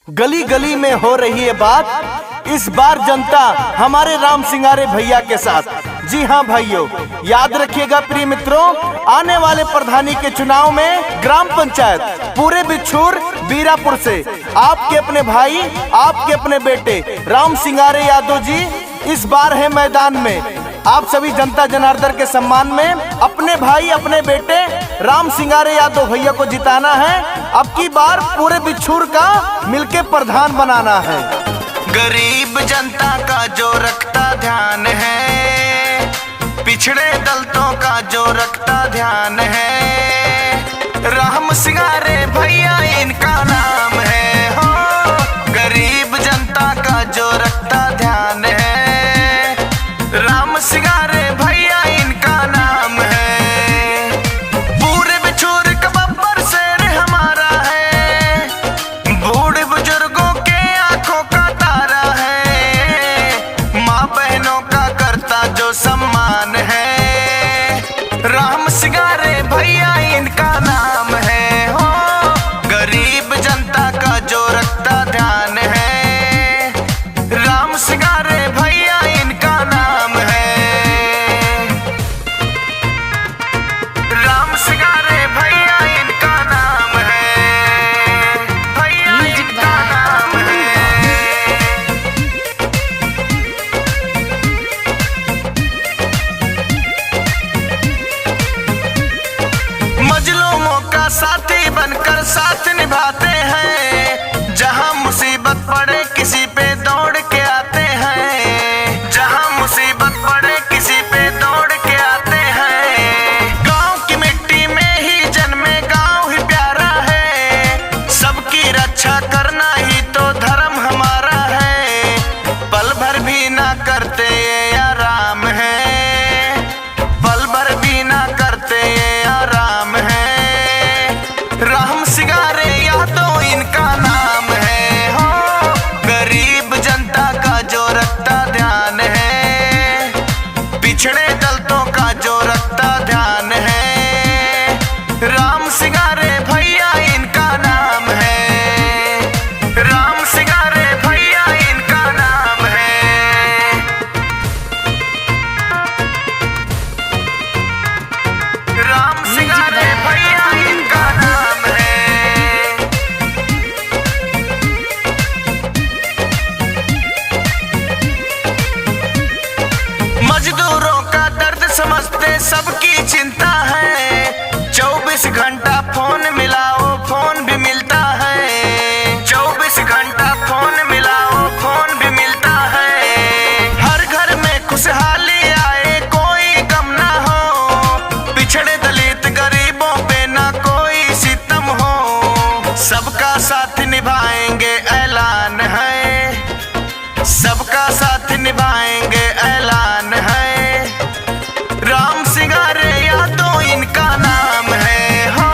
गली गली में हो रही है बात, इस बार जनता हमारे राम सिंगारे भैया के साथ। जी हाँ भाइयों, याद रखिएगा प्रिय मित्रों, आने वाले प्रधानी के चुनाव में ग्राम पंचायत पूरे बिच्छूर बीरापुर से आपके अपने भाई, आपके अपने बेटे राम सिंगारे यादव जी इस बार है मैदान में। आप सभी जनता जनार्दन के सम्मान में अपने भाई, अपने बेटे राम सिंगारे यादव भैया को जिताना है। अब की बार पूरे बिच्छूर का मिलके प्रधान बनाना है। गरीब जनता का जो रखता ध्यान है, पिछड़े दलितों का जो रखता ध्यान है, राम सिंगारे भैया इनका नाम है। हो गरीब जनता का जो रखता ध्यान है, राम सिंगारे भैया इनका नाम है। पूरे बिच्छूर का बब्बर शेर हमारा है, बूढ़े बुजुर्गों के आंखों का तारा है, माँ बहनों का करता जो सम्मान है, राम सिंगारे भैया इनका नाम है। हो गरीब जनता का जो रखता ध्यान है, राम सिंगारे भैया इनका नाम है। राम सिंगारे भैया इनका नाम है, भैया इनका नाम है। मजलूमों का साथी बनकर साथ निभाते हैं, जहां मुसीबत पड़े किसी पे दौड़ के आते हैं, जहां मुसीबत पड़े किसी पे दौड़ के आते हैं। गांव की मिट्टी में ही जन्मे गांव ही प्यारा है, सबकी रक्षा करना ही तो धर्म हमारा है, पल भर भी ना करते ये आराम है, पल भर भी ना करते ये आराम है, राम सिंगारे यादव इनका नाम है। हो गरीब जनता का जो रखता ध्यान है, पिछड़े दलितों का जो रखता ध्यान है, राम सिंगारे भैया इनका नाम है, राम सिंगारे भैया इनका नाम है। राम सिंगारे भैया इनका नाम है। मजदूरों का दर्द समझते सबकी चिंता है, 24 घंटा फोन मिलाओ फोन भी मिलता है, 24 घंटा फोन मिलाओ फोन भी मिलता है। हर घर में खुशहाली आए कोई गम ना हो, पिछड़े दलित गरीबों पे ना कोई सितम हो, सबका साथ निभाएंगे ऐलान है, सबका साथ निभाएंगे ऐलान है, राम सिंगारे यादव इनका नाम है। हो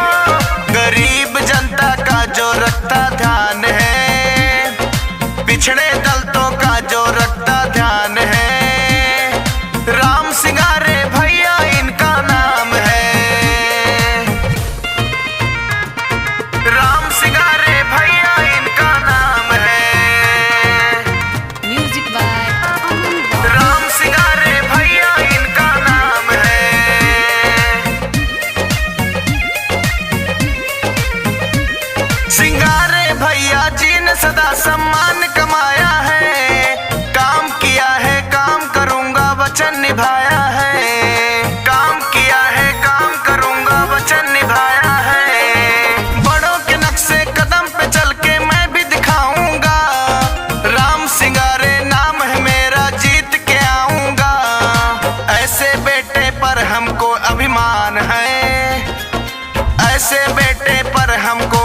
गरीब जनता का जो रखता ध्यान है, पिछड़े दलितों का जो रखता ध्यान है, राम सिंगारे भैया इनका नाम है, राम सिंगारे भैया इनका नाम है। म्यूजिक बाय राम सिंगारे भैया इनका नाम है। सिंगारे भैया जी ने सदा सम्मान कमाया है, काम किया है काम करूंगा वचन निभाया है, काम किया है काम करूंगा वचन निभाया है। बड़ों के नक्शे कदम पे चल के मैं भी दिखाऊंगा, राम सिंगारे नाम है मेरा जीत के आऊंगा, ऐसे बेटे पर हमको अभिमान है, ऐसे बेटे पर हमको